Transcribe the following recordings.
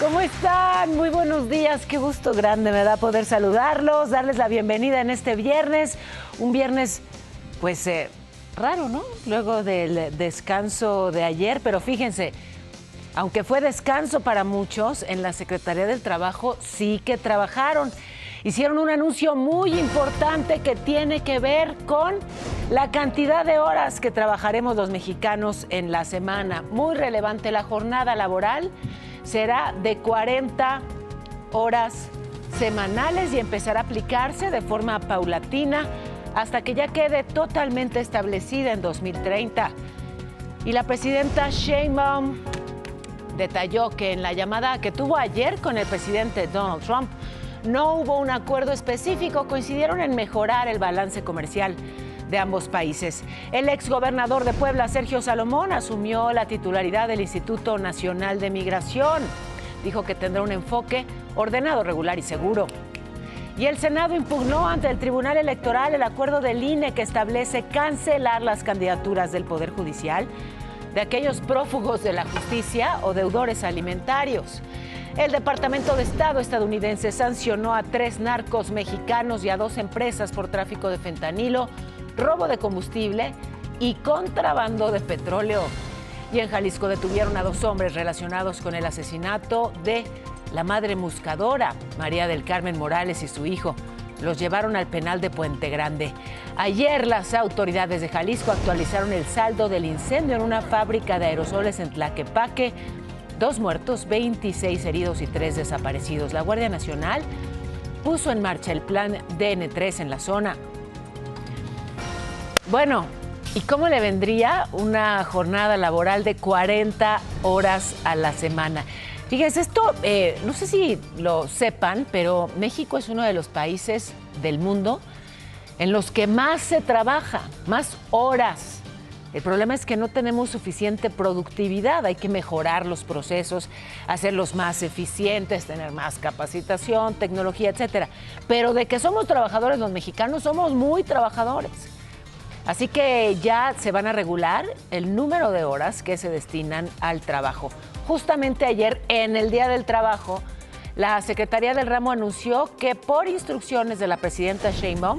¿Cómo están? Muy buenos días, qué gusto grande me da poder saludarlos, darles la bienvenida en este viernes, un viernes pues raro, ¿no? Luego del descanso de ayer, pero fíjense, aunque fue descanso para muchos, en la Secretaría del Trabajo sí que trabajaron. Hicieron un anuncio muy importante que tiene que ver con la cantidad de horas que trabajaremos los mexicanos en la semana. Muy relevante, la jornada laboral será de 40 horas semanales y empezará a aplicarse de forma paulatina hasta que ya quede totalmente establecida en 2030. Y la presidenta Sheinbaum detalló que en la llamada que tuvo ayer con el presidente Donald Trump no hubo un acuerdo específico, coincidieron en mejorar el balance comercial de ambos países. El exgobernador de Puebla, Sergio Salomón, asumió la titularidad del Instituto Nacional de Migración. Dijo que tendrá un enfoque ordenado, regular y seguro. Y el Senado impugnó ante el Tribunal Electoral el acuerdo del INE que establece cancelar las candidaturas del Poder Judicial de aquellos prófugos de la justicia o deudores alimentarios. El Departamento de Estado estadounidense sancionó a 3 narcos mexicanos y a 2 empresas por tráfico de fentanilo, robo de combustible y contrabando de petróleo. Y en Jalisco detuvieron a 2 hombres relacionados con el asesinato de la madre buscadora, María del Carmen Morales, y su hijo. Los llevaron al penal de Puente Grande. Ayer las autoridades de Jalisco actualizaron el saldo del incendio en una fábrica de aerosoles en Tlaquepaque. 2 muertos, 26 heridos y 3 desaparecidos. La Guardia Nacional puso en marcha el plan DN3 en la zona. Bueno, ¿y cómo le vendría una jornada laboral de 40 horas a la semana? Fíjense, esto, no sé si lo sepan, pero México es uno de los países del mundo en los que más se trabaja, más horas. El problema es que no tenemos suficiente productividad, hay que mejorar los procesos, hacerlos más eficientes, tener más capacitación, tecnología, etcétera. Pero de que somos trabajadores los mexicanos, somos muy trabajadores. Así que ya se van a regular el número de horas que se destinan al trabajo. Justamente ayer, en el Día del Trabajo, la Secretaría del Ramo anunció que por instrucciones de la presidenta Sheinbaum,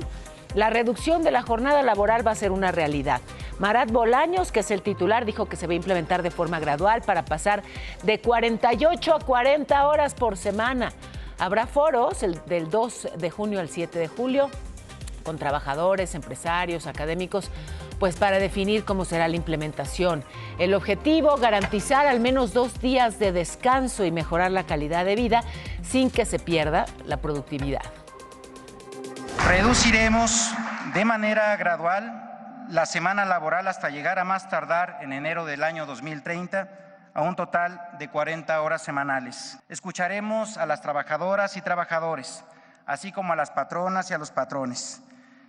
la reducción de la jornada laboral va a ser una realidad. Marat Bolaños, que es el titular, dijo que se va a implementar de forma gradual para pasar de 48 a 40 horas por semana. Habrá foros del 2 de junio al 7 de julio con trabajadores, empresarios, académicos, pues para definir cómo será la implementación. El objetivo, garantizar al menos 2 días de descanso y mejorar la calidad de vida sin que se pierda la productividad. Reduciremos de manera gradual la semana laboral hasta llegar a más tardar en enero del año 2030 a un total de 40 horas semanales. Escucharemos a las trabajadoras y trabajadores, así como a las patronas y a los patrones.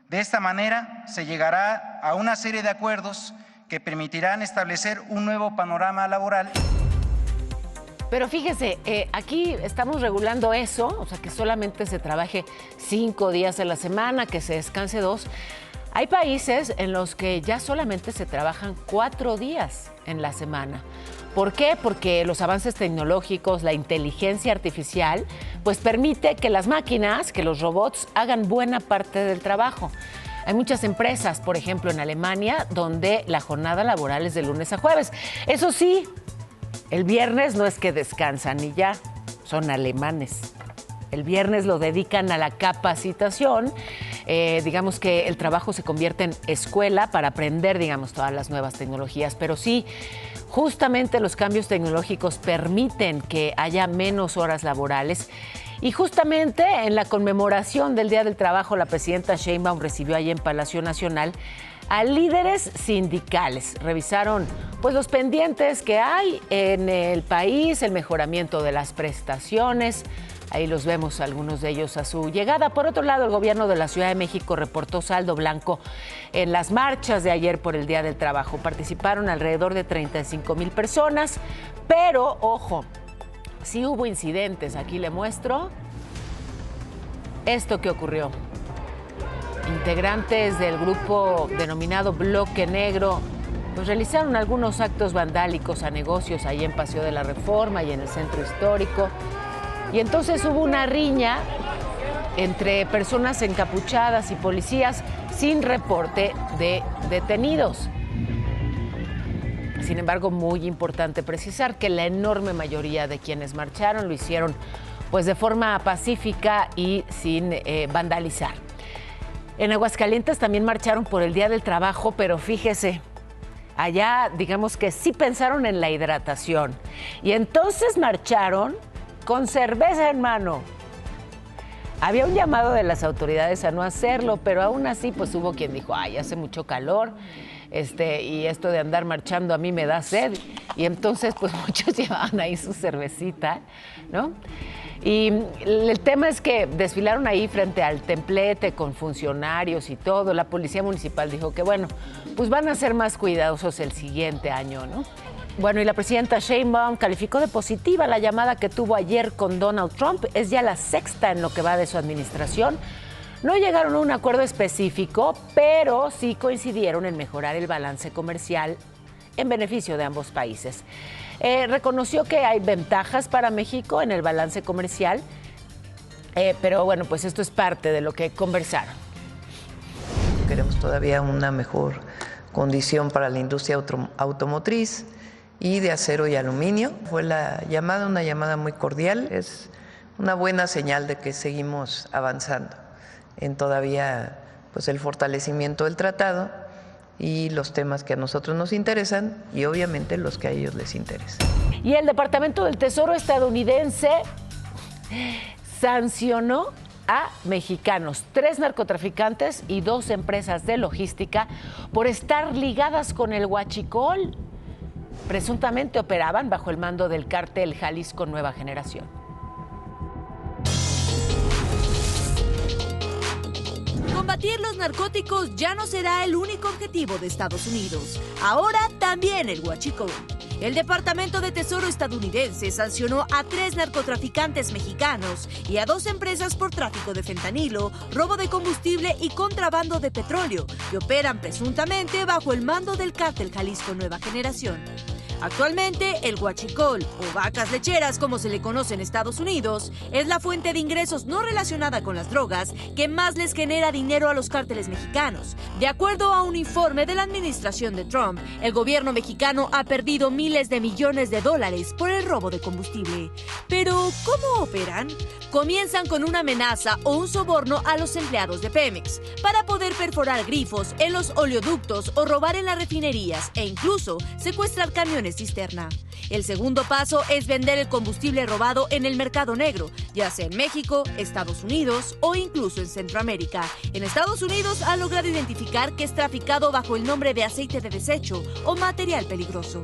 De esta manera se llegará a una serie de acuerdos que permitirán establecer un nuevo panorama laboral. Pero fíjese, aquí estamos regulando eso, o sea, que solamente se trabaje 5 días a la semana, que se descanse 2. Hay países en los que ya solamente se trabajan 4 días en la semana. ¿Por qué? Porque los avances tecnológicos, la inteligencia artificial, pues permite que las máquinas, que los robots hagan buena parte del trabajo. Hay muchas empresas, por ejemplo, en Alemania, donde la jornada laboral es de lunes a jueves. Eso sí, el viernes no es que descansan y ya, son alemanes. El viernes lo dedican a la capacitación. Digamos que el trabajo se convierte en escuela para aprender, digamos, todas las nuevas tecnologías. Pero sí, justamente los cambios tecnológicos permiten que haya menos horas laborales. Y justamente en la conmemoración del Día del Trabajo, la presidenta Sheinbaum recibió allí en Palacio Nacional a líderes sindicales. Revisaron pues los pendientes que hay en el país, el mejoramiento de las prestaciones. Ahí los vemos, algunos de ellos a su llegada. Por otro lado, el gobierno de la Ciudad de México reportó saldo blanco en las marchas de ayer por el Día del Trabajo. Participaron alrededor de 35,000 personas, pero, ojo, sí hubo incidentes. Aquí le muestro esto que ocurrió. Integrantes del grupo denominado Bloque Negro pues realizaron algunos actos vandálicos a negocios ahí en Paseo de la Reforma y en el centro histórico. Y entonces hubo una riña entre personas encapuchadas y policías sin reporte de detenidos. Sin embargo, muy importante precisar que la enorme mayoría de quienes marcharon lo hicieron pues de forma pacífica y sin vandalizar. En Aguascalientes también marcharon por el Día del Trabajo, pero fíjese, allá digamos que sí pensaron en la hidratación y entonces marcharon con cerveza en mano. Había un llamado de las autoridades a no hacerlo, pero aún así pues hubo quien dijo, ay, hace mucho calor, y esto de andar marchando a mí me da sed. Y entonces pues muchos llevaban ahí su cervecita, ¿no? Y el tema es que desfilaron ahí frente al templete con funcionarios y todo. La policía municipal dijo que bueno, pues van a ser más cuidadosos el siguiente año, ¿no? Bueno, y la presidenta Sheinbaum calificó de positiva la llamada que tuvo ayer con Donald Trump. Es ya la sexta en lo que va de su administración. No llegaron a un acuerdo específico, pero sí coincidieron en mejorar el balance comercial en beneficio de ambos países. Reconoció que hay ventajas para México en el balance comercial, pero bueno, pues esto es parte de lo que conversaron. Queremos todavía una mejor condición para la industria automotriz y de acero y aluminio. Fue una llamada muy cordial, es una buena señal de que seguimos avanzando en todavía pues el fortalecimiento del tratado y los temas que a nosotros nos interesan y obviamente los que a ellos les interesan. Y el Departamento del Tesoro estadounidense sancionó a mexicanos, 3 narcotraficantes y 2 empresas de logística por estar ligadas con el huachicol. Presuntamente operaban bajo el mando del cártel Jalisco Nueva Generación. Combatir los narcóticos ya no será el único objetivo de Estados Unidos. Ahora también el huachicol. El Departamento de Tesoro estadounidense sancionó a 3 narcotraficantes mexicanos y a 2 empresas por tráfico de fentanilo, robo de combustible y contrabando de petróleo, que operan presuntamente bajo el mando del cártel Jalisco Nueva Generación. Actualmente, el huachicol, o vacas lecheras como se le conoce en Estados Unidos, es la fuente de ingresos no relacionada con las drogas que más les genera dinero a los cárteles mexicanos. De acuerdo a un informe de la administración de Trump, el gobierno mexicano ha perdido miles de millones de dólares por el robo de combustible. Pero, ¿cómo operan? Comienzan con una amenaza o un soborno a los empleados de Pemex para poder perforar grifos en los oleoductos o robar en las refinerías e incluso secuestrar camiones cisterna. El segundo paso es vender el combustible robado en el mercado negro, ya sea en México, Estados Unidos o incluso en Centroamérica. En Estados Unidos ha logrado identificar que es traficado bajo el nombre de aceite de desecho o material peligroso.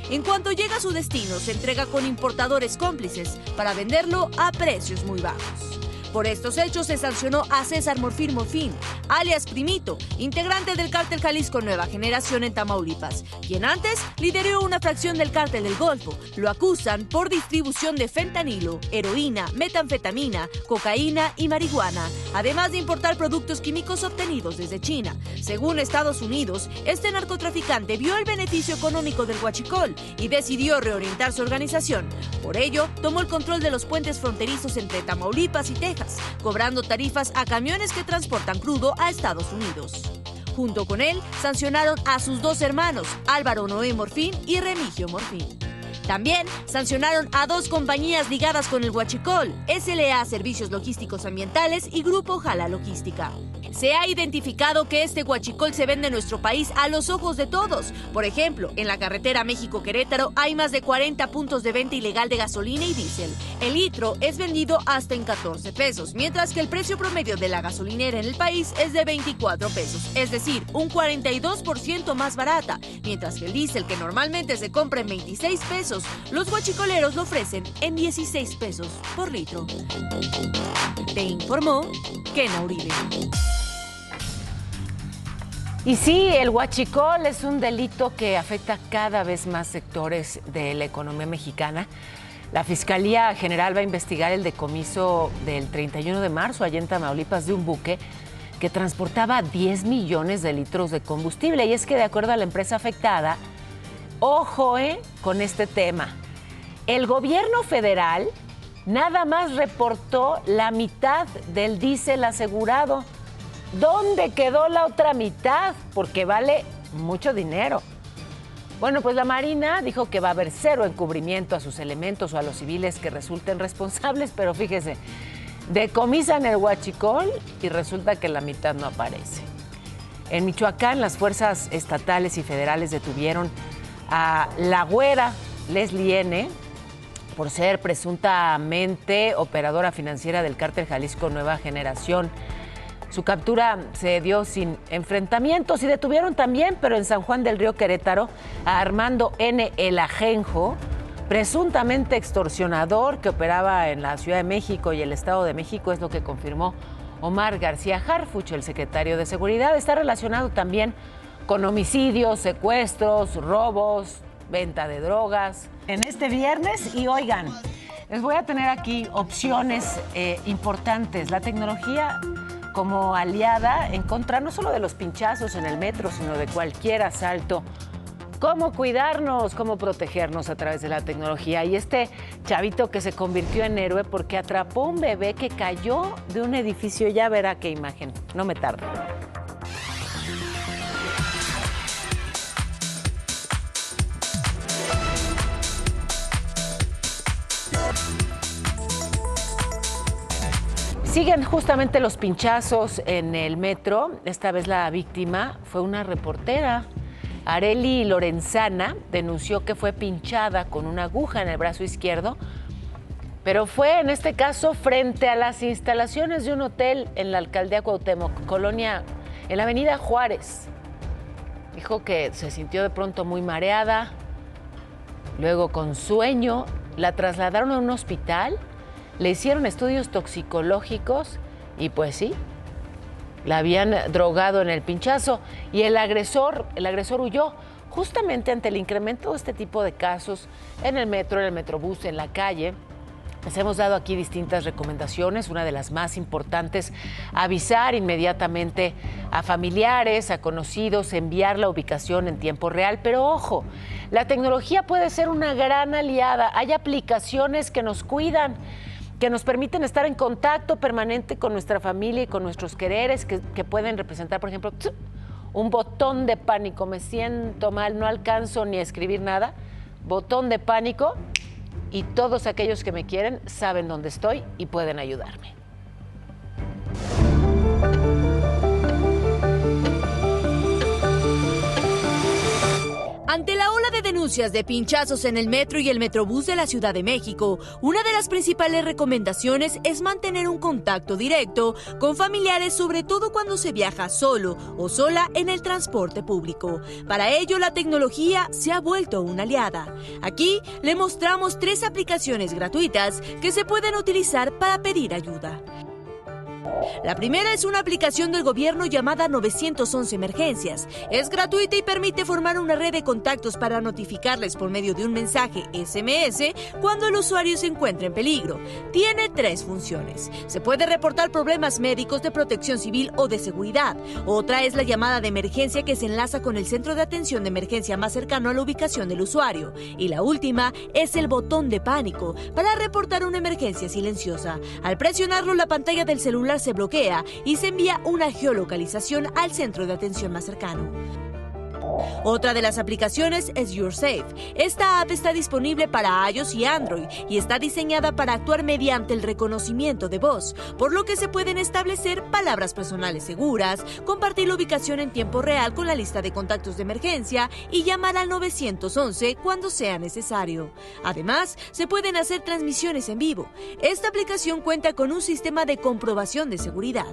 En cuanto llega a su destino, se entrega con importadores cómplices para venderlo a precios muy bajos. Por estos hechos se sancionó a César Morfín, alias Primito, integrante del cártel Jalisco Nueva Generación en Tamaulipas, quien antes lideró una fracción del cártel del Golfo. Lo acusan por distribución de fentanilo, heroína, metanfetamina, cocaína y marihuana, además de importar productos químicos obtenidos desde China. Según Estados Unidos, este narcotraficante vio el beneficio económico del huachicol y decidió reorientar su organización. Por ello, tomó el control de los puentes fronterizos entre Tamaulipas y Texas, cobrando tarifas a camiones que transportan crudo a Estados Unidos. Junto con él, sancionaron a sus 2 hermanos, Álvaro Noé Morfín y Remigio Morfín. También sancionaron a 2 compañías ligadas con el huachicol, SLA Servicios Logísticos Ambientales y Grupo Jala Logística. Se ha identificado que este huachicol se vende en nuestro país a los ojos de todos. Por ejemplo, en la carretera México-Querétaro hay más de 40 puntos de venta ilegal de gasolina y diésel. El litro es vendido hasta en 14 pesos, mientras que el precio promedio de la gasolinera en el país es de 24 pesos, es decir, un 42% más barata, mientras que el diésel, que normalmente se compra en 26 pesos, los huachicoleros lo ofrecen en 16 pesos por litro. Te informó Kena Uribe. Y sí, el huachicol es un delito que afecta cada vez más sectores de la economía mexicana. La Fiscalía General va a investigar el decomiso del 31 de marzo allá en Tamaulipas de un buque que transportaba 10 millones de litros de combustible. Y es que de acuerdo a la empresa afectada, ojo con este tema, el gobierno federal nada más reportó la mitad del diésel asegurado. ¿Dónde quedó la otra mitad? Porque vale mucho dinero. Bueno, pues la Marina dijo que va a haber 0 encubrimiento a sus elementos o a los civiles que resulten responsables, pero fíjese, decomisan el huachicol y resulta que la mitad no aparece. En Michoacán, las fuerzas estatales y federales detuvieron a la güera Leslie N. por ser presuntamente operadora financiera del cártel Jalisco Nueva Generación. Su captura se dio sin enfrentamientos y detuvieron también, pero en San Juan del Río, Querétaro, a Armando N. El Ajenjo, presuntamente extorsionador que operaba en la Ciudad de México y el Estado de México, es lo que confirmó Omar García Harfuch, el secretario de Seguridad. Está relacionado también con homicidios, secuestros, robos, venta de drogas. En este viernes, y oigan, les voy a tener aquí opciones importantes. La tecnología como aliada en contra no solo de los pinchazos en el metro, sino de cualquier asalto. Cómo cuidarnos, cómo protegernos a través de la tecnología. Y este chavito que se convirtió en héroe porque atrapó un bebé que cayó de un edificio, ya verá qué imagen. No me tardo. Siguen justamente los pinchazos en el metro. Esta vez la víctima fue una reportera. Areli Lorenzana denunció que fue pinchada con una aguja en el brazo izquierdo, pero fue en este caso frente a las instalaciones de un hotel en la alcaldía Cuauhtémoc, colonia, en la avenida Juárez. Dijo que se sintió de pronto muy mareada, luego con sueño, la trasladaron a un hospital, le hicieron estudios toxicológicos y pues sí, la habían drogado en el pinchazo y el agresor huyó. Justamente ante el incremento de este tipo de casos en el metro, en el metrobús, en la calle, les hemos dado aquí distintas recomendaciones. Una de las más importantes, avisar inmediatamente a familiares, a conocidos, enviar la ubicación en tiempo real. Pero ojo, la tecnología puede ser una gran aliada. Hay aplicaciones que nos cuidan, que nos permiten estar en contacto permanente con nuestra familia y con nuestros quereres, que pueden representar, por ejemplo, un botón de pánico. Me siento mal, no alcanzo ni a escribir nada. Botón de pánico y todos aquellos que me quieren saben dónde estoy y pueden ayudarme. Ante la ola de denuncias de pinchazos en el metro y el metrobús de la Ciudad de México, una de las principales recomendaciones es mantener un contacto directo con familiares, sobre todo cuando se viaja solo o sola en el transporte público. Para ello, la tecnología se ha vuelto una aliada. Aquí le mostramos 3 aplicaciones gratuitas que se pueden utilizar para pedir ayuda. La primera es una aplicación del gobierno llamada 911 Emergencias. Es gratuita y permite formar una red de contactos para notificarles por medio de un mensaje SMS cuando el usuario se encuentra en peligro. Tiene 3 funciones. Se puede reportar problemas médicos, de protección civil o de seguridad. Otra es la llamada de emergencia, que se enlaza con el centro de atención de emergencia más cercano a la ubicación del usuario. Y la última es el botón de pánico, para reportar una emergencia silenciosa. Al presionarlo, la pantalla del celular se bloquea y se envía una geolocalización al centro de atención más cercano. Otra de las aplicaciones es YourSafe. Esta app está disponible para iOS y Android y está diseñada para actuar mediante el reconocimiento de voz, por lo que se pueden establecer palabras personales seguras, compartir la ubicación en tiempo real con la lista de contactos de emergencia y llamar al 911 cuando sea necesario. Además, se pueden hacer transmisiones en vivo. Esta aplicación cuenta con un sistema de comprobación de seguridad.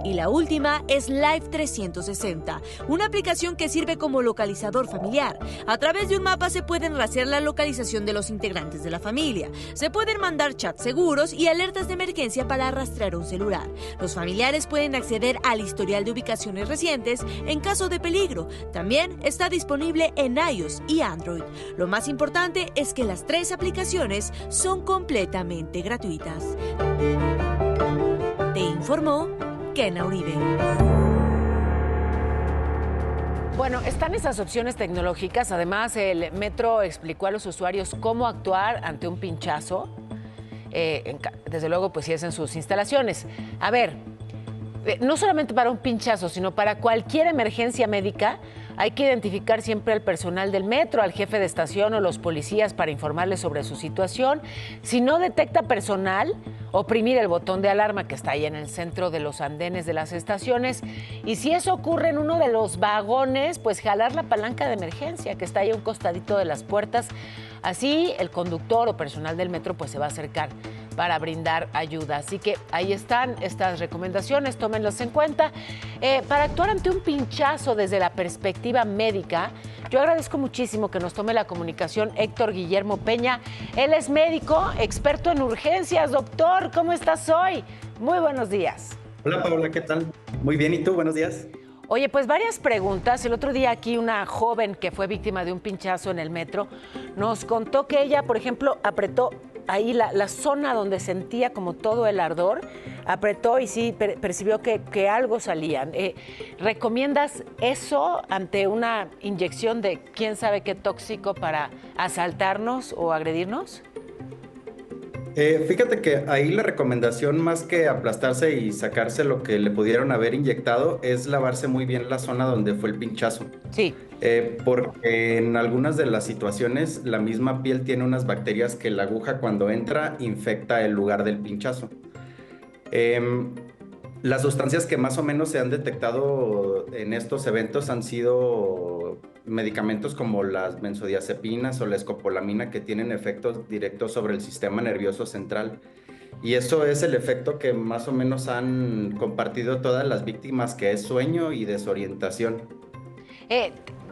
Y la última es Live 360, una aplicación que sirve como localizador familiar. A través de un mapa se pueden rastrear la localización de los integrantes de la familia. Se pueden mandar chats seguros y alertas de emergencia para rastrear un celular. Los familiares pueden acceder al historial de ubicaciones recientes en caso de peligro. También está disponible en iOS y Android. Lo más importante es que las 3 aplicaciones son completamente gratuitas. Te informó Kena Uribe. Bueno, están esas opciones tecnológicas. Además, el metro explicó a los usuarios cómo actuar ante un pinchazo. Desde luego, pues si es en sus instalaciones. A ver, no solamente para un pinchazo, sino para cualquier emergencia médica, hay que identificar siempre al personal del metro, al jefe de estación o los policías para informarles sobre su situación. Si no detecta personal, oprimir el botón de alarma que está ahí en el centro de los andenes de las estaciones. Y si eso ocurre en uno de los vagones, pues jalar la palanca de emergencia que está ahí a un costadito de las puertas. Así el conductor o personal del metro pues se va a acercar para brindar ayuda. Así que ahí están estas recomendaciones, tómenlas en cuenta. Para actuar ante un pinchazo desde la perspectiva médica, yo agradezco muchísimo que nos tome la comunicación Héctor Guillermo Peña. Él es médico, experto en urgencias. Doctor, ¿cómo estás hoy? Muy buenos días. Hola Paola, ¿qué tal? Muy bien, ¿y tú? Buenos días. Oye, pues varias preguntas. El otro día aquí una joven que fue víctima de un pinchazo en el metro nos contó que ella, por ejemplo, apretó ahí la zona donde sentía como todo el ardor, apretó y sí percibió que algo salía. ¿Recomiendas eso ante una inyección de quién sabe qué tóxico para asaltarnos o agredirnos? Fíjate que ahí la recomendación, más que aplastarse y sacarse lo que le pudieron haber inyectado, es lavarse muy bien la zona donde fue el pinchazo. Sí. Porque en algunas de las situaciones la misma piel tiene unas bacterias que la aguja cuando entra infecta el lugar del pinchazo. Las sustancias que más o menos se han detectado en estos eventos han sido medicamentos como las benzodiazepinas o la escopolamina, que tienen efectos directos sobre el sistema nervioso central. Y eso es el efecto que más o menos han compartido todas las víctimas, que es sueño y desorientación.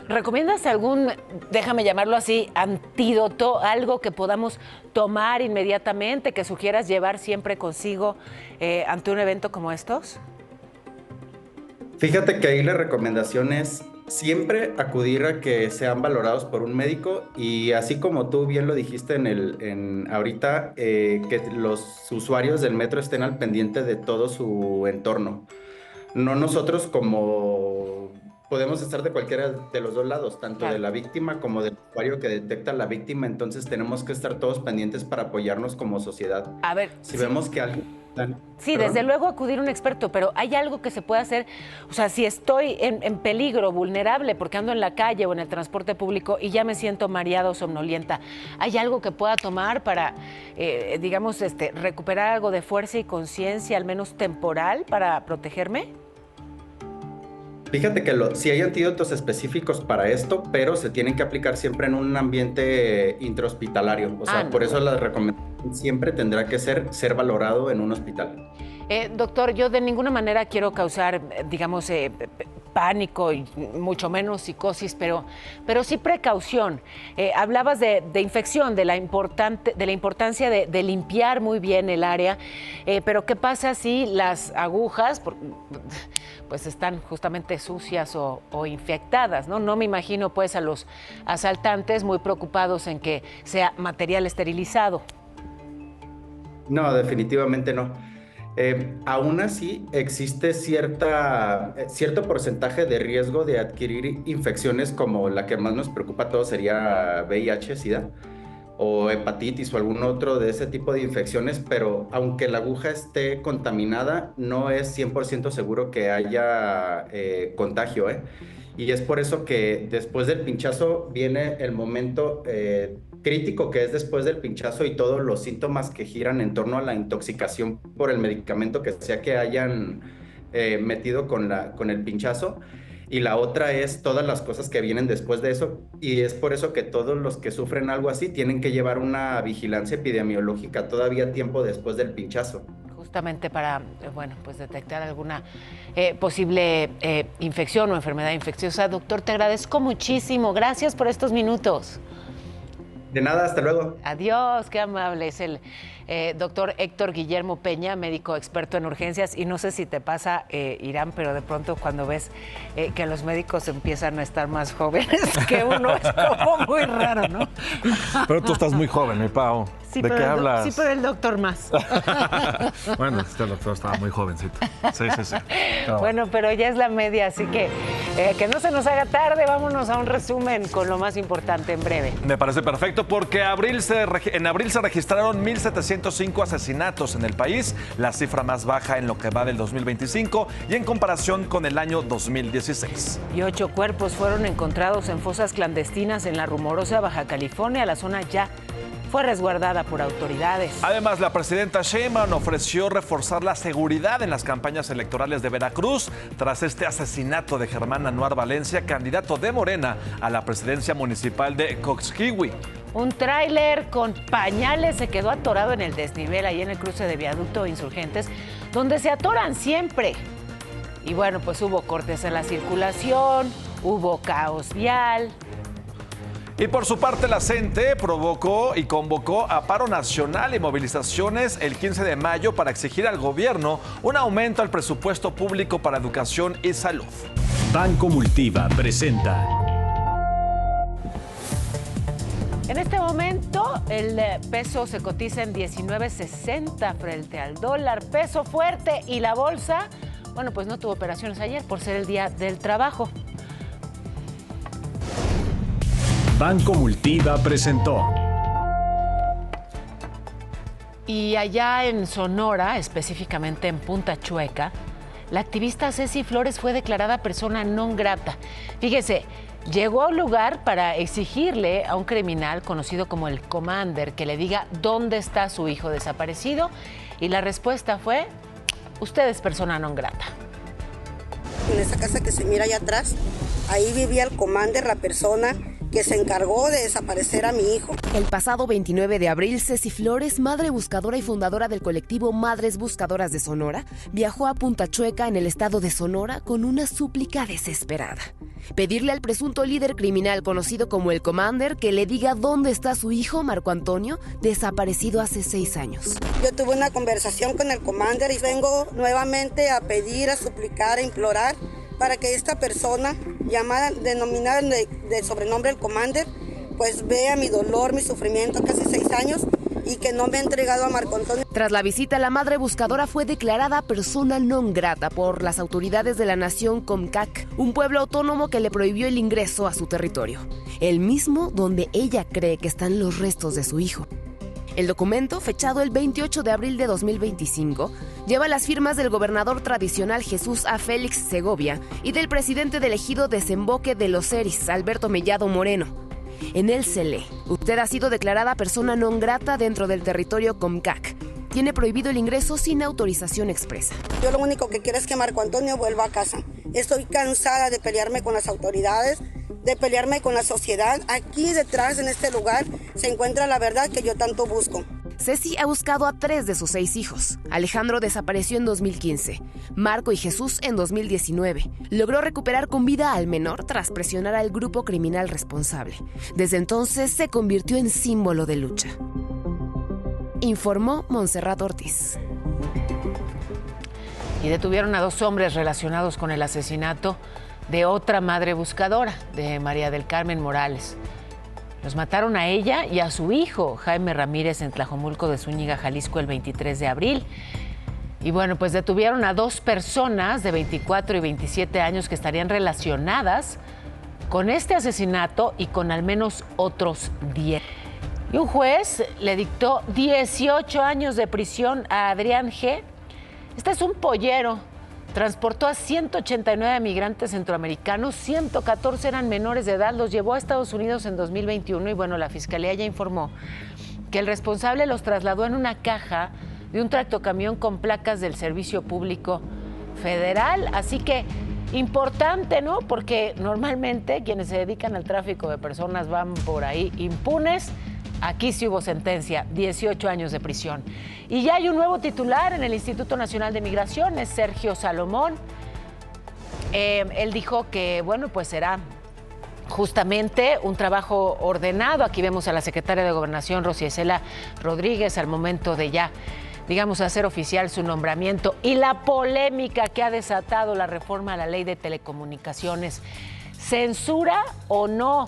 ¿Recomiendas algún, déjame llamarlo así, antídoto, algo que podamos tomar inmediatamente, que sugieras llevar siempre consigo ante un evento como estos? Fíjate que ahí la recomendación es siempre acudir a que sean valorados por un médico, y así como tú bien lo dijiste ahorita, que los usuarios del metro estén al pendiente de todo su entorno. No nosotros como... Podemos estar de cualquiera de los dos lados, tanto de la víctima como del usuario que detecta a la víctima, entonces tenemos que estar todos pendientes para apoyarnos como sociedad. A ver, si vemos que alguien... Sí, desde luego acudir a un experto, pero ¿hay algo que se pueda hacer? O sea, si estoy en peligro, vulnerable, porque ando en la calle o en el transporte público y ya me siento mareada o somnolienta, ¿hay algo que pueda tomar para, digamos, recuperar algo de fuerza y conciencia, al menos temporal, para protegerme? Fíjate que sí hay antídotos específicos para esto, pero se tienen que aplicar siempre en un ambiente intrahospitalario. O sea, por eso la recomendación siempre tendrá que ser valorado en un hospital. Doctor, yo de ninguna manera quiero causar, digamos, pánico y mucho menos psicosis, pero sí precaución. Hablabas de infección, de la importancia de limpiar muy bien el área, pero ¿qué pasa si las agujas pues están justamente sucias o infectadas, ¿no? No me imagino pues a los asaltantes muy preocupados en que sea material esterilizado. No, definitivamente no. Aún así, existe cierto porcentaje de riesgo de adquirir infecciones, como la que más nos preocupa a todos sería VIH, SIDA, o hepatitis o algún otro de ese tipo de infecciones, pero aunque la aguja esté contaminada, no es 100% seguro que haya contagio, Y es por eso que después del pinchazo viene el momento crítico, que es después del pinchazo y todos los síntomas que giran en torno a la intoxicación por el medicamento que sea que hayan metido con el pinchazo. Y la otra es todas las cosas que vienen después de eso, y es por eso que todos los que sufren algo así tienen que llevar una vigilancia epidemiológica todavía tiempo después del pinchazo. Justamente para, bueno, pues detectar alguna posible infección o enfermedad infecciosa. Doctor, te agradezco muchísimo. Gracias por estos minutos. De nada, hasta luego. Adiós, qué amable. Es el doctor Héctor Guillermo Peña, médico experto en urgencias. Y no sé si te pasa, Irán, pero de pronto cuando ves que los médicos empiezan a estar más jóvenes que uno, es como muy raro, ¿no? Pero tú estás muy joven, mi Pau. Sí, ¿De qué hablas? Sí, pero el doctor más. Bueno, este doctor estaba muy jovencito. Sí. No. Bueno, pero ya es la media, así que no se nos haga tarde. Vámonos a un resumen con lo más importante en breve. Me parece perfecto porque en abril se registraron 1,705 asesinatos en el país, la cifra más baja en lo que va del 2025 y en comparación con el año 2016. Y 8 cuerpos fueron encontrados en fosas clandestinas en la rumorosa Baja California. La zona ya fue resguardada por autoridades. Además, la presidenta Sheinbaum ofreció reforzar la seguridad en las campañas electorales de Veracruz tras este asesinato de Germán Anuar Valencia, candidato de Morena a la presidencia municipal de Cosquihue. Un tráiler con pañales se quedó atorado en el desnivel ahí en el cruce de Viaducto Insurgentes, donde se atoran siempre. Y bueno, pues hubo cortes en la circulación, hubo caos vial. Y por su parte, la CENTE provocó y convocó a paro nacional y movilizaciones el 15 de mayo para exigir al gobierno un aumento al presupuesto público para educación y salud. Banco Multiva presenta. En este momento, el peso se cotiza en 19.60 frente al dólar, peso fuerte, y la bolsa, bueno, pues no tuvo operaciones ayer por ser el Día del Trabajo. Banco Multiva presentó. Y allá en Sonora, específicamente en Punta Chueca, la activista Ceci Flores fue declarada persona non grata. Fíjese, llegó a un lugar para exigirle a un criminal conocido como el Commander que le diga dónde está su hijo desaparecido, y la respuesta fue: usted es persona non grata. En esa casa que se mira allá atrás, ahí vivía el Commander, la persona que se encargó de desaparecer a mi hijo. El pasado 29 de abril, Ceci Flores, madre buscadora y fundadora del colectivo Madres Buscadoras de Sonora, viajó a Punta Chueca, en el estado de Sonora, con una súplica desesperada: pedirle al presunto líder criminal conocido como el Commander que le diga dónde está su hijo, Marco Antonio, desaparecido hace 6 años. Yo tuve una conversación con el Commander y vengo nuevamente a pedir, a suplicar, a implorar para que esta persona, denominada de sobrenombre el Commander, pues vea mi dolor, mi sufrimiento, casi 6 años, y que no me ha entregado a Marco Antonio. Tras la visita, la madre buscadora fue declarada persona non grata por las autoridades de la nación Comcac, un pueblo autónomo que le prohibió el ingreso a su territorio, el mismo donde ella cree que están los restos de su hijo. El documento, fechado el 28 de abril de 2025, lleva las firmas del gobernador tradicional Jesús A. Félix Segovia y del presidente del ejido Desemboque de los Ceris, Alberto Mellado Moreno. En él se lee: usted ha sido declarada persona non grata dentro del territorio Comcac. Tiene prohibido el ingreso sin autorización expresa. Yo lo único que quiero es que Marco Antonio vuelva a casa. Estoy cansada de pelearme con las autoridades, de pelearme con la sociedad. Aquí detrás, en este lugar, se encuentra la verdad que yo tanto busco. Ceci ha buscado a 3 de sus 6 hijos. Alejandro desapareció en 2015, Marco y Jesús en 2019. Logró recuperar con vida al menor tras presionar al grupo criminal responsable. Desde entonces se convirtió en símbolo de lucha. Informó Montserrat Ortiz. Y detuvieron a 2 hombres relacionados con el asesinato de otra madre buscadora, de María del Carmen Morales. Los mataron a ella y a su hijo, Jaime Ramírez, en Tlajomulco de Zúñiga, Jalisco, el 23 de abril. Y bueno, pues detuvieron a 2 personas de 24 y 27 años que estarían relacionadas con este asesinato y con al menos otros 10. Y un juez le dictó 18 años de prisión a Adrián G. Este es un pollero. Transportó a 189 migrantes centroamericanos, 114 eran menores de edad, los llevó a Estados Unidos en 2021 y bueno, la Fiscalía ya informó que el responsable los trasladó en una caja de un tractocamión con placas del Servicio Público Federal. Así que importante, ¿no? Porque normalmente quienes se dedican al tráfico de personas van por ahí impunes. Aquí sí hubo sentencia, 18 años de prisión. Y ya hay un nuevo titular en el Instituto Nacional de Migración, es Sergio Salomón. Él dijo que, bueno, pues será justamente un trabajo ordenado. Aquí vemos a la secretaria de Gobernación, Rosa Isela Rodríguez, al momento de ya, digamos, hacer oficial su nombramiento y la polémica que ha desatado la reforma a la ley de telecomunicaciones. ¿Censura o no?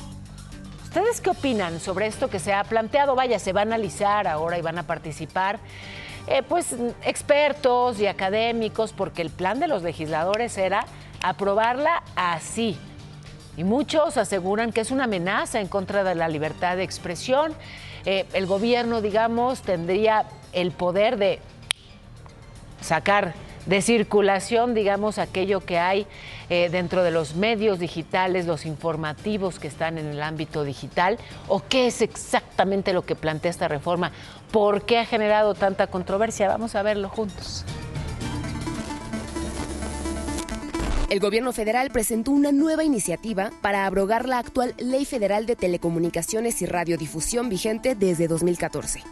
¿Ustedes qué opinan sobre esto que se ha planteado? Vaya, se va a analizar ahora y van a participar pues expertos y académicos, porque el plan de los legisladores era aprobarla así. Y muchos aseguran que es una amenaza en contra de la libertad de expresión. El gobierno, digamos, tendría el poder de sacar de circulación, digamos, aquello que hay dentro de los medios digitales, los informativos que están en el ámbito digital. ¿O qué es exactamente lo que plantea esta reforma? ¿Por qué ha generado tanta controversia? Vamos a verlo juntos. El gobierno federal presentó una nueva iniciativa para abrogar la actual Ley Federal de Telecomunicaciones y Radiodifusión vigente desde 2014.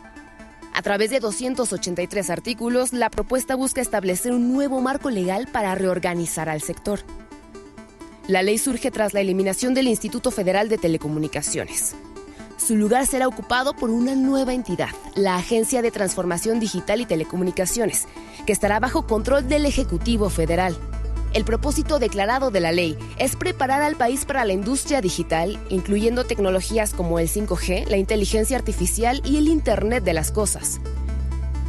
A través de 283 artículos, la propuesta busca establecer un nuevo marco legal para reorganizar al sector. La ley surge tras la eliminación del Instituto Federal de Telecomunicaciones. Su lugar será ocupado por una nueva entidad, la Agencia de Transformación Digital y Telecomunicaciones, que estará bajo control del Ejecutivo Federal. El propósito declarado de la ley es preparar al país para la industria digital, incluyendo tecnologías como el 5G, la inteligencia artificial y el Internet de las cosas.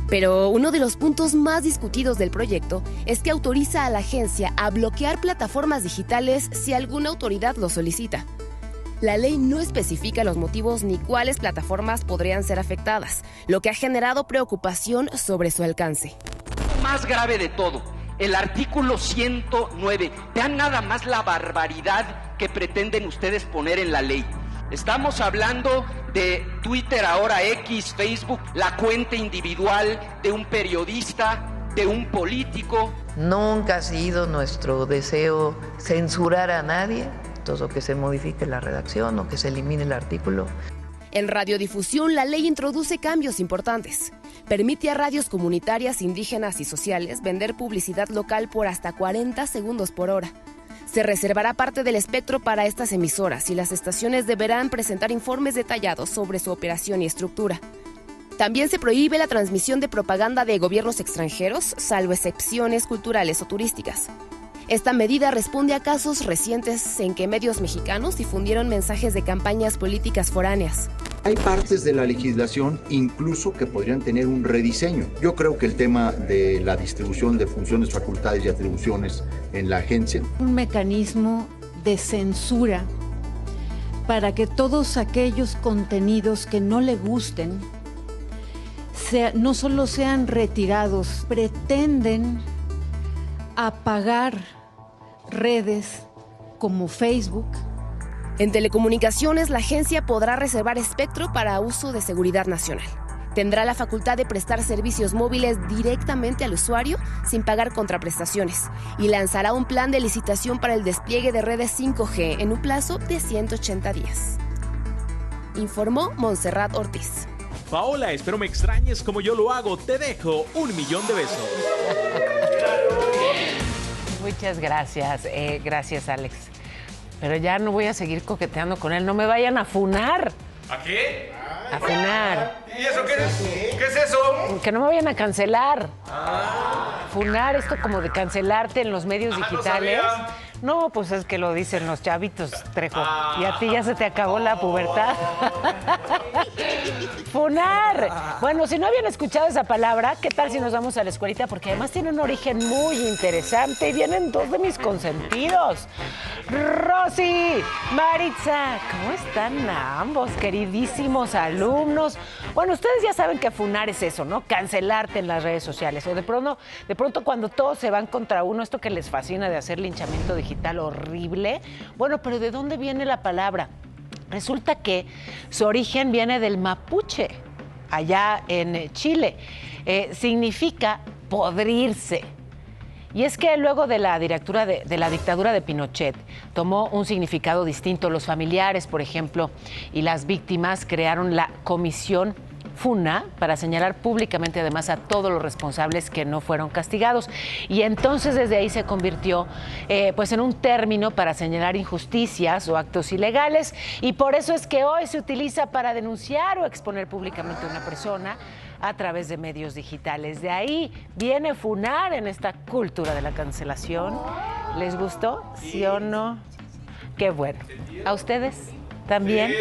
Pero uno de los puntos más discutidos del proyecto es que autoriza a la agencia a bloquear plataformas digitales si alguna autoridad lo solicita. La ley no especifica los motivos ni cuáles plataformas podrían ser afectadas, lo que ha generado preocupación sobre su alcance. Más grave de todo, el artículo 109. Vean nada más la barbaridad que pretenden ustedes poner en la ley. Estamos hablando de Twitter, ahora X, Facebook, la cuenta individual de un periodista, de un político. Nunca ha sido nuestro deseo censurar a nadie, todo que se modifique la redacción o que se elimine el artículo. En radiodifusión, la ley introduce cambios importantes. Permite a radios comunitarias, indígenas y sociales vender publicidad local por hasta 40 segundos por hora. Se reservará parte del espectro para estas emisoras y las estaciones deberán presentar informes detallados sobre su operación y estructura. También se prohíbe la transmisión de propaganda de gobiernos extranjeros, salvo excepciones culturales o turísticas. Esta medida responde a casos recientes en que medios mexicanos difundieron mensajes de campañas políticas foráneas. Hay partes de la legislación incluso que podrían tener un rediseño. Yo creo que el tema de la distribución de funciones, facultades y atribuciones en la agencia. Un mecanismo de censura para que todos aquellos contenidos que no le gusten no solo sean retirados, pretenden apagar redes como Facebook. En telecomunicaciones, la agencia podrá reservar espectro para uso de seguridad nacional. Tendrá la facultad de prestar servicios móviles directamente al usuario sin pagar contraprestaciones y lanzará un plan de licitación para el despliegue de redes 5G en un plazo de 180 días. Informó Montserrat Ortiz. Paola, espero me extrañes como yo lo hago. Te dejo 1,000,000 de besos. Muchas gracias. Gracias, Alex. Pero ya no voy a seguir coqueteando con él. No me vayan a funar. ¿A qué? A funar. ¿Y eso qué es? ¿Qué es eso? Que no me vayan a cancelar. Funar, esto como de cancelarte en los medios digitales. No, pues es que lo dicen los chavitos, Trejo. Y a ti ya se te acabó la pubertad. Funar. Bueno, si no habían escuchado esa palabra, ¿qué tal si nos vamos a la escuelita? Porque además tiene un origen muy interesante y vienen dos de mis consentidos. Rosy, Maritza, ¿cómo están ambos, queridísimos alumnos? Bueno, ustedes ya saben que funar es eso, ¿no? Cancelarte en las redes sociales. O de pronto cuando todos se van contra uno, esto que les fascina de hacer linchamiento digital horrible. Bueno, pero ¿de dónde viene la palabra? Resulta que su origen viene del mapuche, allá en Chile. Significa podrirse. Y es que luego de la dictadura de Pinochet tomó un significado distinto. Los familiares, por ejemplo, y las víctimas crearon la Comisión funa para señalar públicamente además a todos los responsables que no fueron castigados. Y entonces desde ahí se convirtió pues en un término para señalar injusticias o actos ilegales, y por eso es que hoy se utiliza para denunciar o exponer públicamente a una persona a través de medios digitales. De ahí viene funar en esta cultura de la cancelación. ¿Les gustó? ¿Sí o no? Qué bueno. ¿A ustedes también?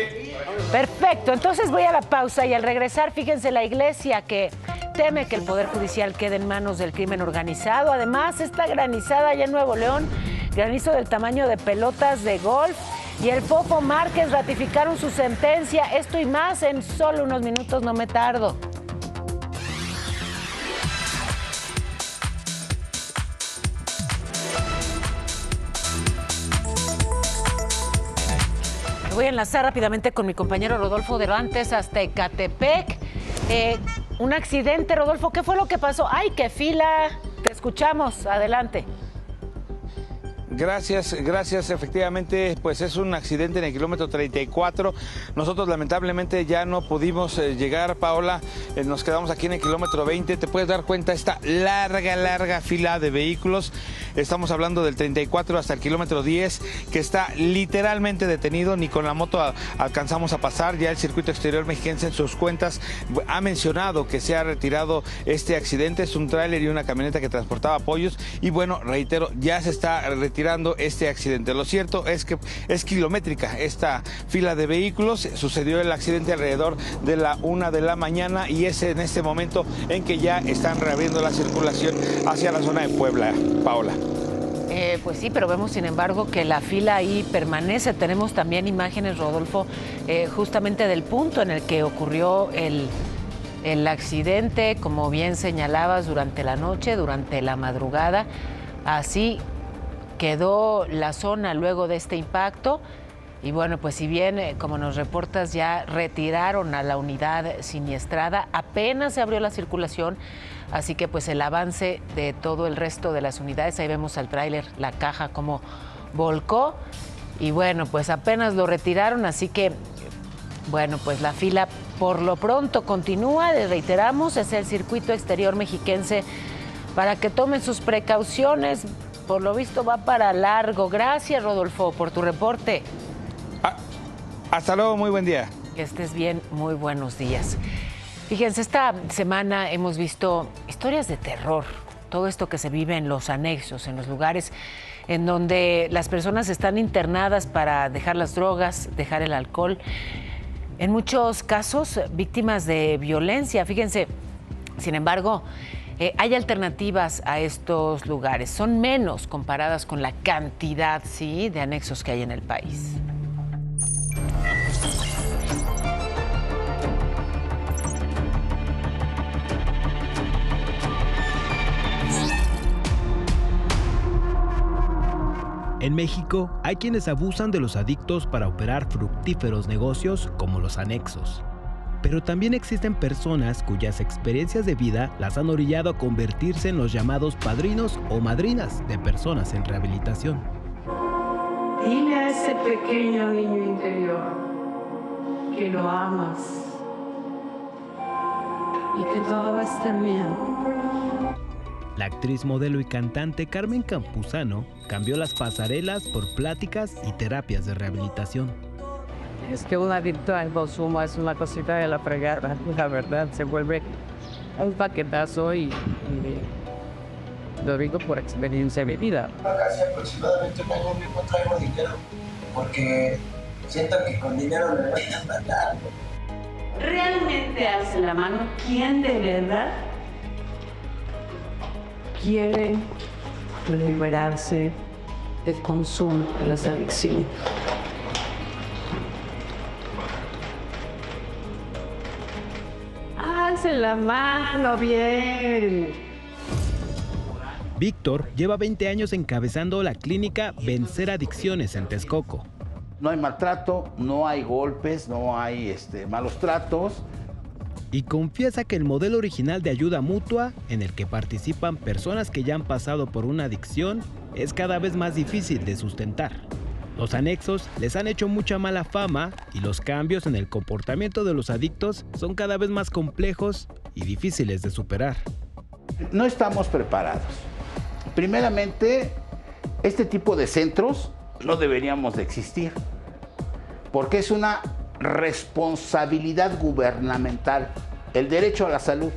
Perfecto. Entonces voy a la pausa y al regresar, fíjense, la iglesia que teme que el Poder Judicial quede en manos del crimen organizado. Además, esta granizada allá en Nuevo León, granizo del tamaño de pelotas de golf, y el Fofo Márquez ratificaron su sentencia. Esto y más en solo unos minutos, no me tardo. Voy a enlazar rápidamente con mi compañero Rodolfo Derantes hasta Ecatepec. Un accidente, Rodolfo, ¿qué fue lo que pasó? ¡Ay, qué fila! Te escuchamos, adelante. Gracias. Efectivamente, pues es un accidente en el kilómetro 34. Nosotros lamentablemente ya no pudimos llegar, Paola. Nos quedamos aquí en el kilómetro 20. Te puedes dar cuenta esta larga fila de vehículos. Estamos hablando del 34 hasta el kilómetro 10, que está literalmente detenido. Ni con la moto alcanzamos a pasar. Ya el Circuito Exterior Mexiquense en sus cuentas ha mencionado que se ha retirado este accidente. Es un tráiler y una camioneta que transportaba apoyos. Y bueno, reitero, ya se está retirando este accidente. Lo cierto es que es kilométrica esta fila de vehículos. Sucedió el accidente alrededor de la 1 de la mañana y es en este momento en que ya están reabriendo la circulación hacia la zona de Puebla, Paola. Pues sí, pero vemos sin embargo que la fila ahí permanece. Tenemos también imágenes, Rodolfo, justamente del punto en el que ocurrió el accidente, como bien señalabas, durante la noche, durante la madrugada. Así quedó la zona luego de este impacto. Y bueno, pues si bien, como nos reportas, ya retiraron a la unidad siniestrada, apenas se abrió la circulación, así que pues el avance de todo el resto de las unidades, ahí vemos al tráiler, la caja como volcó, y bueno, pues apenas lo retiraron, así que bueno, pues la fila por lo pronto continúa. Les reiteramos, es el Circuito Exterior Mexiquense para que tomen sus precauciones. Por lo visto va para largo. Gracias, Rodolfo, por tu reporte. Hasta luego, muy buen día. Que estés bien, muy buenos días. Fíjense, esta semana hemos visto historias de terror. Todo esto que se vive en los anexos, en los lugares en donde las personas están internadas para dejar las drogas, dejar el alcohol. En muchos casos, víctimas de violencia. Fíjense, sin embargo, hay alternativas a estos lugares. Son menos comparadas con la cantidad, sí, de anexos que hay en el país. En México hay quienes abusan de los adictos para operar fructíferos negocios como los anexos. Pero también existen personas cuyas experiencias de vida las han orillado a convertirse en los llamados padrinos o madrinas de personas en rehabilitación. Dile a ese pequeño niño interior que lo amas y que todo va a estar bien. La actriz, modelo y cantante Carmen Campuzano cambió las pasarelas por pláticas y terapias de rehabilitación. Es que un adicto al consumo es una cosita de la fregada, la verdad, se vuelve un paquetazo y lo digo por experiencia de vida. Casi aproximadamente un año mismo traigo dinero, porque siento que con dinero me voy a matar. Realmente alce la mano quien de verdad quiere liberarse del consumo de las adicciones. Alce la mano bien. Víctor lleva 20 años encabezando la clínica Vencer Adicciones en Texcoco. No hay maltrato, no hay golpes, no hay malos tratos. Y confiesa que el modelo original de ayuda mutua, en el que participan personas que ya han pasado por una adicción, es cada vez más difícil de sustentar. Los anexos les han hecho mucha mala fama y los cambios en el comportamiento de los adictos son cada vez más complejos y difíciles de superar. No estamos preparados. Primeramente, este tipo de centros no deberíamos de existir, porque es una responsabilidad gubernamental, el derecho a la salud.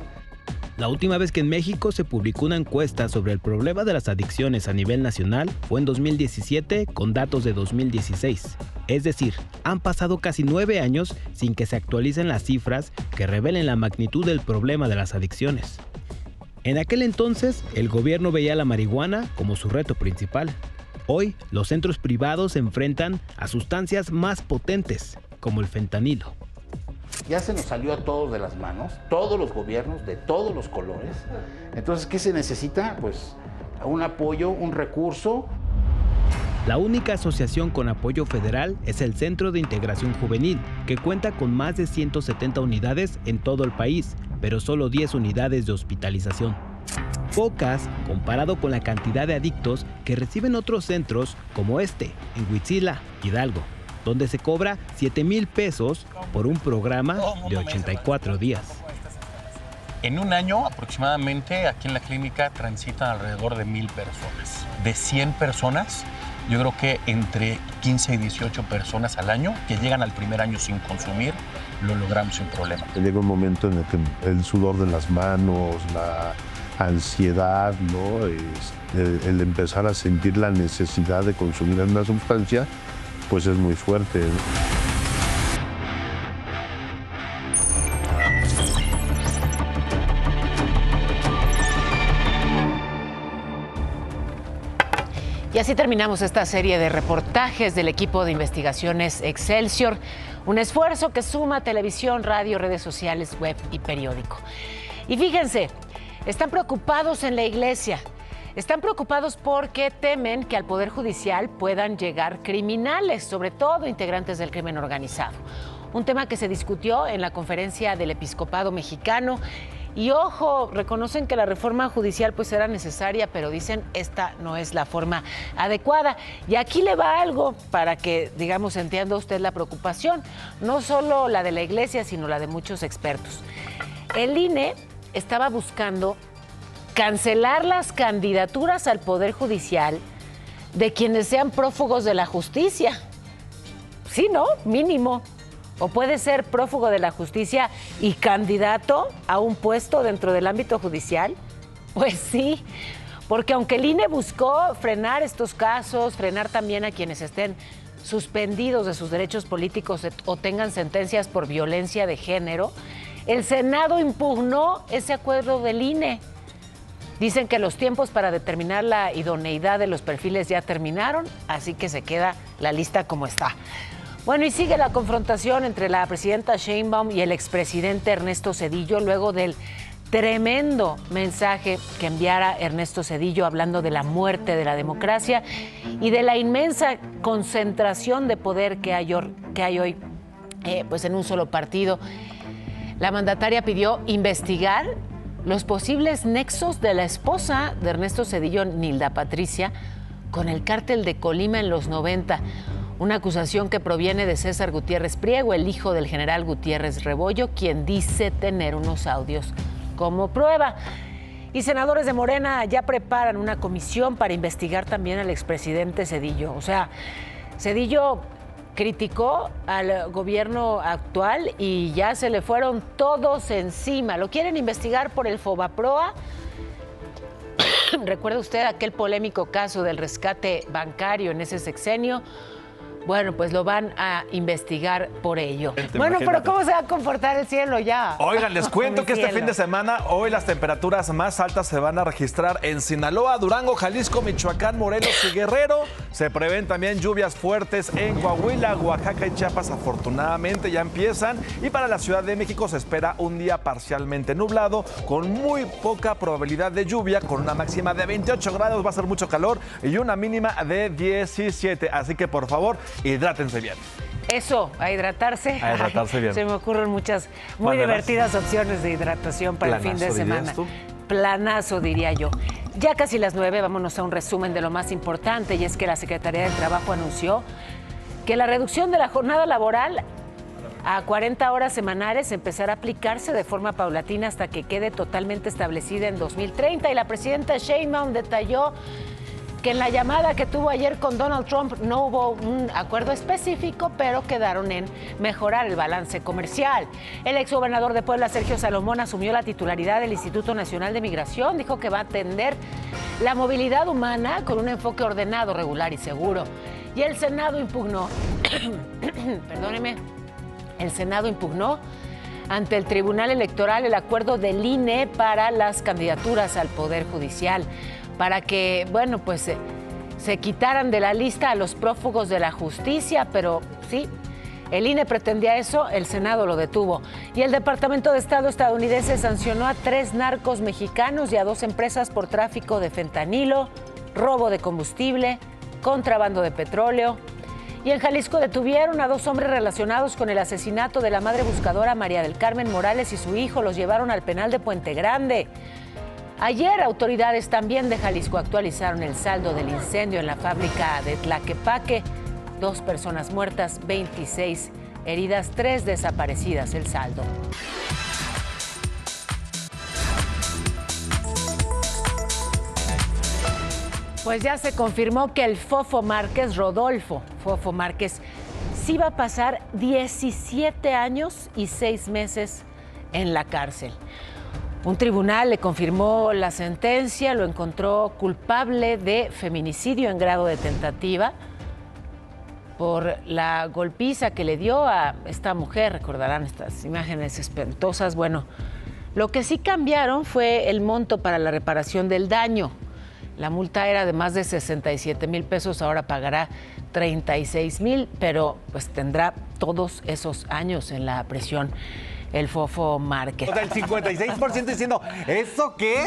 La última vez que en México se publicó una encuesta sobre el problema de las adicciones a nivel nacional fue en 2017 con datos de 2016. Es decir, han pasado casi 9 años sin que se actualicen las cifras que revelen la magnitud del problema de las adicciones. En aquel entonces, el gobierno veía la marihuana como su reto principal. Hoy, los centros privados se enfrentan a sustancias más potentes, como el fentanilo. Ya se nos salió a todos de las manos, todos los gobiernos de todos los colores. Entonces, ¿qué se necesita? Pues un apoyo, un recurso. La única asociación con apoyo federal es el Centro de Integración Juvenil, que cuenta con más de 170 unidades en todo el país, pero solo 10 unidades de hospitalización. Pocas comparado con la cantidad de adictos que reciben otros centros como este, en Huitzila, Hidalgo, donde se cobra 7,000 pesos por un programa de 84 días. En un año aproximadamente aquí en la clínica transitan alrededor de 1,000 personas. De 100 personas, yo creo que entre 15 y 18 personas al año que llegan al primer año sin consumir, lo logramos sin problema. Llega un momento en el que el sudor de las manos, la ansiedad, ¿no? El empezar a sentir la necesidad de consumir una sustancia, pues es muy fuerte. Y así terminamos esta serie de reportajes del equipo de investigaciones Excelsior, un esfuerzo que suma televisión, radio, redes sociales, web y periódico. Y fíjense, están preocupados en la iglesia. Están preocupados porque temen que al Poder Judicial puedan llegar criminales, sobre todo integrantes del crimen organizado. Un tema que se discutió en la conferencia del Episcopado Mexicano. Y ojo, reconocen que la reforma judicial pues era necesaria, pero dicen esta no es la forma adecuada. Y aquí le va algo para que, digamos, entienda usted la preocupación, no solo la de la iglesia, sino la de muchos expertos. El INE estaba buscando cancelar las candidaturas al Poder Judicial de quienes sean prófugos de la justicia. Sí, ¿no? Mínimo. O puede ser prófugo de la justicia y candidato a un puesto dentro del ámbito judicial. Pues sí, porque aunque el INE buscó frenar estos casos, frenar también a quienes estén suspendidos de sus derechos políticos o tengan sentencias por violencia de género, el Senado impugnó ese acuerdo del INE. Dicen que los tiempos para determinar la idoneidad de los perfiles ya terminaron, así que se queda la lista como está. Bueno, y sigue la confrontación entre la presidenta Sheinbaum y el expresidente Ernesto Zedillo luego del tremendo mensaje que enviara Ernesto Zedillo hablando de la muerte de la democracia y de la inmensa concentración de poder que hay hoy pues en un solo partido. La mandataria pidió investigar los posibles nexos de la esposa de Ernesto Zedillo, Nilda Patricia, con el cártel de Colima en los 90. Una acusación que proviene de César Gutiérrez Priego, el hijo del general Gutiérrez Rebollo, quien dice tener unos audios como prueba. Y senadores de Morena ya preparan una comisión para investigar también al expresidente Zedillo. O sea, Zedillo criticó al gobierno actual y ya se le fueron todos encima. Lo quieren investigar por el Fobaproa. ¿Recuerda usted aquel polémico caso del rescate bancario en ese sexenio? Bueno, pues lo van a investigar por ello. Bueno, pero ¿cómo se va a comportar el cielo ya? Oigan, les cuento que este fin de semana, hoy las temperaturas más altas se van a registrar en Sinaloa, Durango, Jalisco, Michoacán, Morelos y Guerrero. Se prevén también lluvias fuertes en Coahuila, Oaxaca y Chiapas. Afortunadamente ya empiezan. Y para la Ciudad de México se espera un día parcialmente nublado, con muy poca probabilidad de lluvia, con una máxima de 28 grados. Va a ser mucho calor y una mínima de 17. Así que, por favor, hidrátense bien. Eso, a hidratarse. A hidratarse bien. Se me ocurren muchas muy divertidas opciones de hidratación para el fin de semana. Planazo, diría yo. Ya casi las 9, vámonos a un resumen de lo más importante, y es que la Secretaría del Trabajo anunció que la reducción de la jornada laboral a 40 horas semanales empezará a aplicarse de forma paulatina hasta que quede totalmente establecida en 2030. Y la presidenta Sheinbaum detalló que en la llamada que tuvo ayer con Donald Trump no hubo un acuerdo específico, pero quedaron en mejorar el balance comercial. El exgobernador de Puebla, Sergio Salomón, asumió la titularidad del Instituto Nacional de Migración. Dijo que va a atender la movilidad humana con un enfoque ordenado, regular y seguro. Y el Senado impugnó, perdóneme, el Senado impugnó ante el Tribunal Electoral el acuerdo del INE para las candidaturas al Poder Judicial, para que, bueno, pues se quitaran de la lista a los prófugos de la justicia, pero sí, el INE pretendía eso, el Senado lo detuvo. Y el Departamento de Estado estadounidense sancionó a 3 narcos mexicanos y a 2 empresas por tráfico de fentanilo, robo de combustible, contrabando de petróleo. Y en Jalisco detuvieron a 2 hombres relacionados con el asesinato de la madre buscadora María del Carmen Morales y su hijo. Los llevaron al penal de Puente Grande. Ayer, autoridades también de Jalisco actualizaron el saldo del incendio en la fábrica de Tlaquepaque. 2 personas muertas, 26 heridas, 3 desaparecidas el saldo. Pues ya se confirmó que el Fofo Márquez, Rodolfo Fofo Márquez, sí va a pasar 17 años y 6 meses en la cárcel. Un tribunal le confirmó la sentencia, lo encontró culpable de feminicidio en grado de tentativa por la golpiza que le dio a esta mujer. Recordarán estas imágenes espantosas. Bueno, lo que sí cambiaron fue el monto para la reparación del daño. La multa era de más de 67,000 pesos, ahora pagará 36,000, pero pues tendrá todos esos años en la prisión el Fofo Márquez. O sea, el 56% diciendo, ¿eso qué?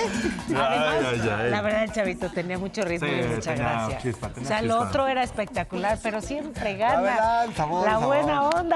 Además, la verdad, el chavito tenía mucho ritmo y mucha gracia. O sea, lo otro era espectacular, pero siempre gana la buena onda.